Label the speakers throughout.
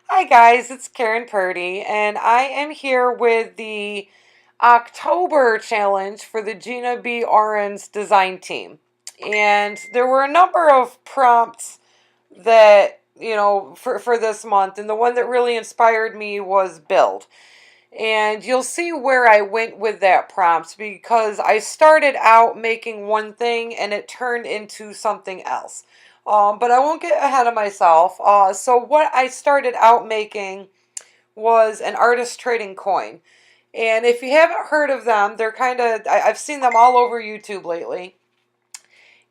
Speaker 1: Hi guys, it's Karen Purdy, and I am here with the October challenge for the Gina B. Ahrens design team. And there were a number of prompts that, for this month, and the one that really inspired me was build. And you'll see where I went with that prompt because I started out making one thing and it turned into something else. But I won't get ahead of myself. So, what I started out making was an artist trading coin. And if you haven't heard of them, they're I've seen them all over YouTube lately.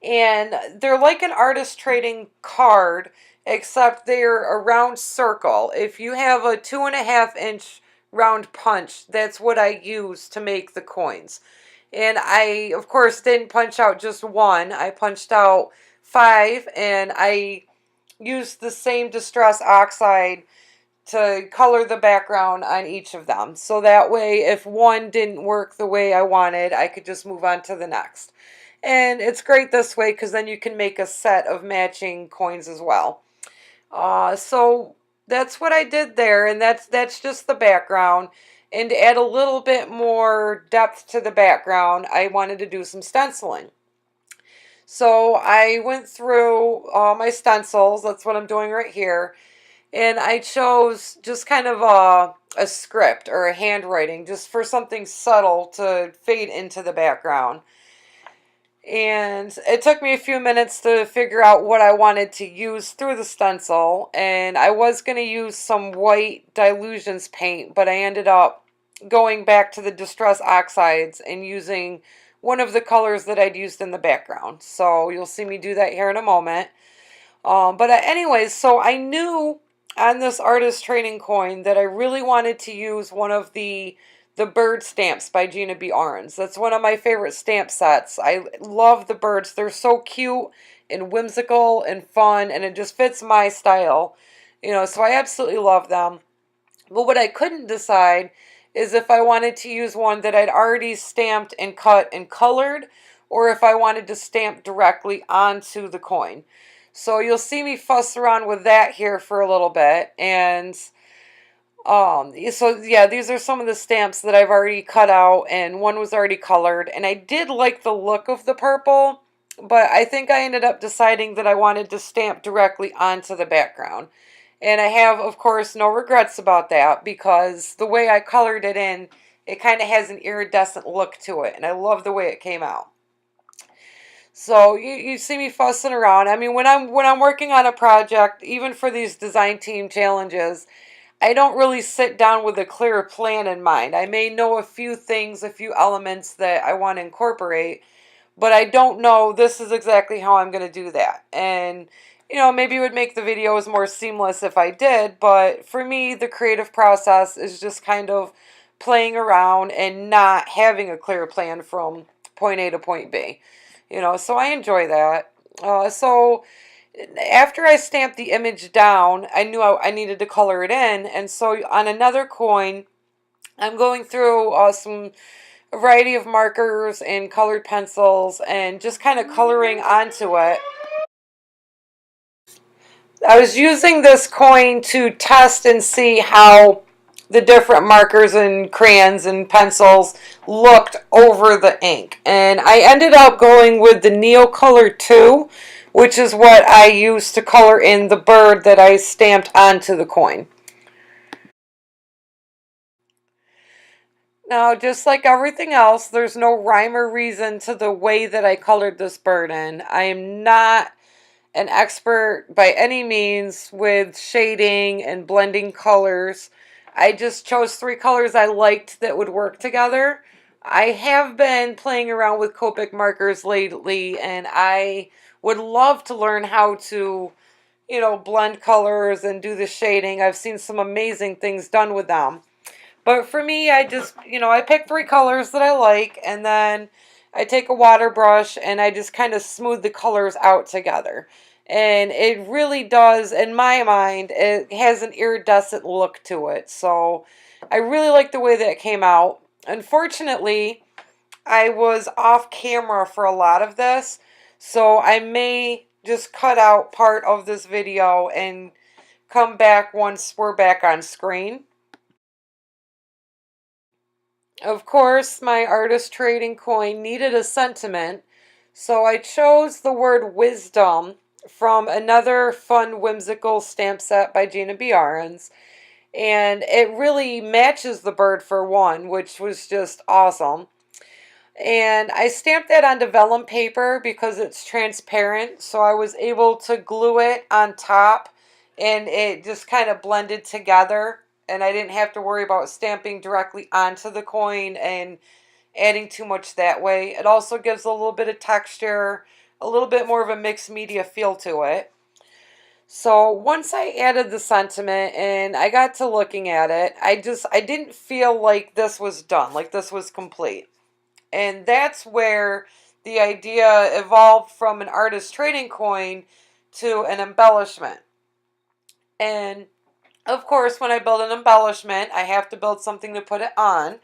Speaker 1: And they're like an artist trading card, except they're a round circle. If you have a 2.5 inch round punch, that's what I use to make the coins. And I, of course, didn't punch out just one. I punched out five, and I used the same distress oxide to color the background on each of them. So that way, if one didn't work the way I wanted, I could just move on to the next. And it's great this way because then you can make a set of matching coins as well. So that's what I did there, and that's just the background. And to add a little bit more depth to the background, I wanted to do some stenciling. So I went through all my stencils. That's what I'm doing right here. And I chose just kind of a script or a handwriting just for something subtle to fade into the background. And it took me a few minutes to figure out what I wanted to use through the stencil. And I was going to use some white Dilutions paint, but I ended up going back to the Distress Oxides and using one of the colors that I'd used in the background. So you'll see me do that here in a moment. Anyways, so I knew on this artist trading coin that I really wanted to use one of the bird stamps by Gina B. Ahrens. That's one of my favorite stamp sets. I love the birds. They're so cute and whimsical and fun, and it just fits my style. So I absolutely love them. But what I couldn't decide is if I wanted to use one that I'd already stamped and cut and colored, or if I wanted to stamp directly onto the coin. So you'll see me fuss around with that here for a little bit. And so yeah, these are some of the stamps that I've already cut out, and one was already colored. And I did like the look of the purple, but I think I ended up deciding that I wanted to stamp directly onto the background. And I have, of course, no regrets about that because the way I colored it in, it kind of has an iridescent look to it, and I love the way it came out. So you see me fussing around. I mean, when I'm working on a project, even for these design team challenges, I don't really sit down with a clear plan in mind. I may know a few things, a few elements that I want to incorporate, but I don't know this is exactly how I'm going to do that. And maybe it would make the videos more seamless if I did, but for me, the creative process is just kind of playing around and not having a clear plan from point A to point B. So I enjoy that. So after I stamped the image down, I knew I needed to color it in, and so on another coin, I'm going through some a variety of markers and colored pencils and just kind of coloring onto it. I was using this coin to test and see how the different markers and crayons and pencils looked over the ink. And I ended up going with the Neo Color 2, which is what I used to color in the bird that I stamped onto the coin. Now, just like everything else, there's no rhyme or reason to the way that I colored this bird in. I am not an expert by any means with shading and blending colors. I just chose three colors I liked that would work together. I have been playing around with Copic markers lately, and I would love to learn how to, blend colors and do the shading. I've seen some amazing things done with them. But for me, I just, I pick three colors that I like, and then I take a water brush and I just kind of smooth the colors out together. And it really does, in my mind, it has an iridescent look to it. So I really like the way that it came out. Unfortunately, I was off camera for a lot of this, so I may just cut out part of this video and come back once we're back on screen. Of course, my artist trading coin needed a sentiment, so I chose the word wisdom from another fun, whimsical stamp set by Gina B. Ahrens. And it really matches the bird for one, which was just awesome. And I stamped that onto vellum paper because it's transparent, so I was able to glue it on top and it just kind of blended together, and I didn't have to worry about stamping directly onto the coin and adding too much that way. It also gives a little bit of texture, a little bit more of a mixed media feel to it. So once I added the sentiment and I got to looking at it, I didn't feel like this was done, like this was complete. And that's where the idea evolved from an artist trading coin to an embellishment. And of course, when I build an embellishment, I have to build something to put it on.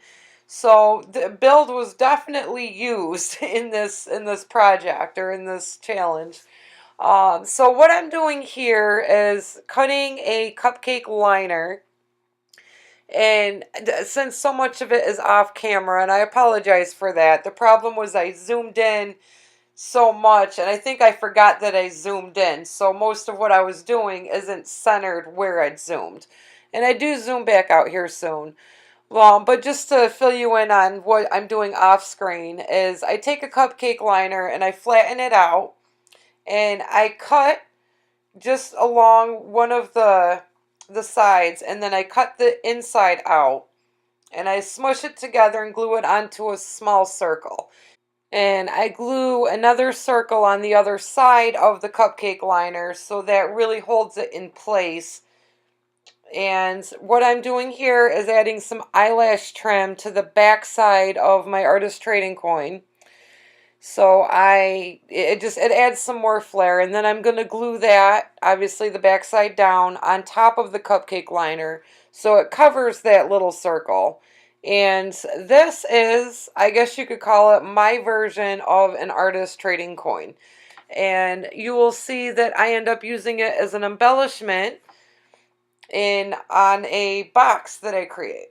Speaker 1: So the build was definitely used in this project or in this challenge. So what I'm doing here is cutting a cupcake liner, and since so much of it is off camera, and I apologize for that, the problem was I zoomed in so much, and I think I forgot that I zoomed in, so most of what I was doing isn't centered where I'd zoomed. And I do zoom back out here soon. But just to fill you in on what I'm doing off screen is I take a cupcake liner and I flatten it out, and I cut just along one of the sides, and then I cut the inside out and I smush it together and glue it onto a small circle. And I glue another circle on the other side of the cupcake liner so that really holds it in place. And what I'm doing here is adding some eyelash trim to the back side of my artist trading coin. So it adds some more flair, and then I'm going to glue that, obviously the backside down, on top of the cupcake liner so it covers that little circle. And this is, I guess you could call it, my version of an artist trading coin. And you will see that I end up using it as an embellishment on a box that I create.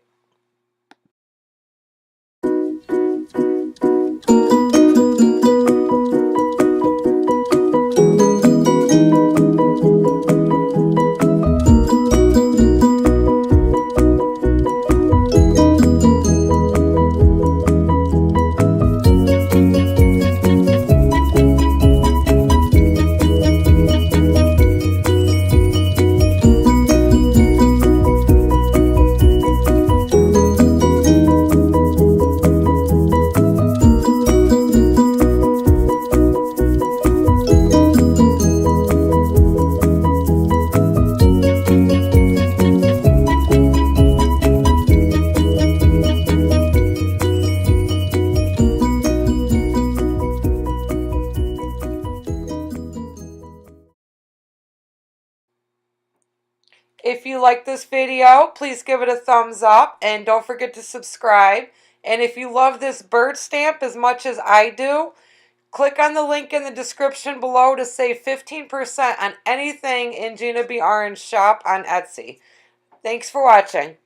Speaker 1: If you like this video, please give it a thumbs up and don't forget to subscribe. And if you love this bird stamp as much as I do, click on the link in the description below to save 15% on anything in Gina B. Ahren's shop on Etsy. Thanks for watching.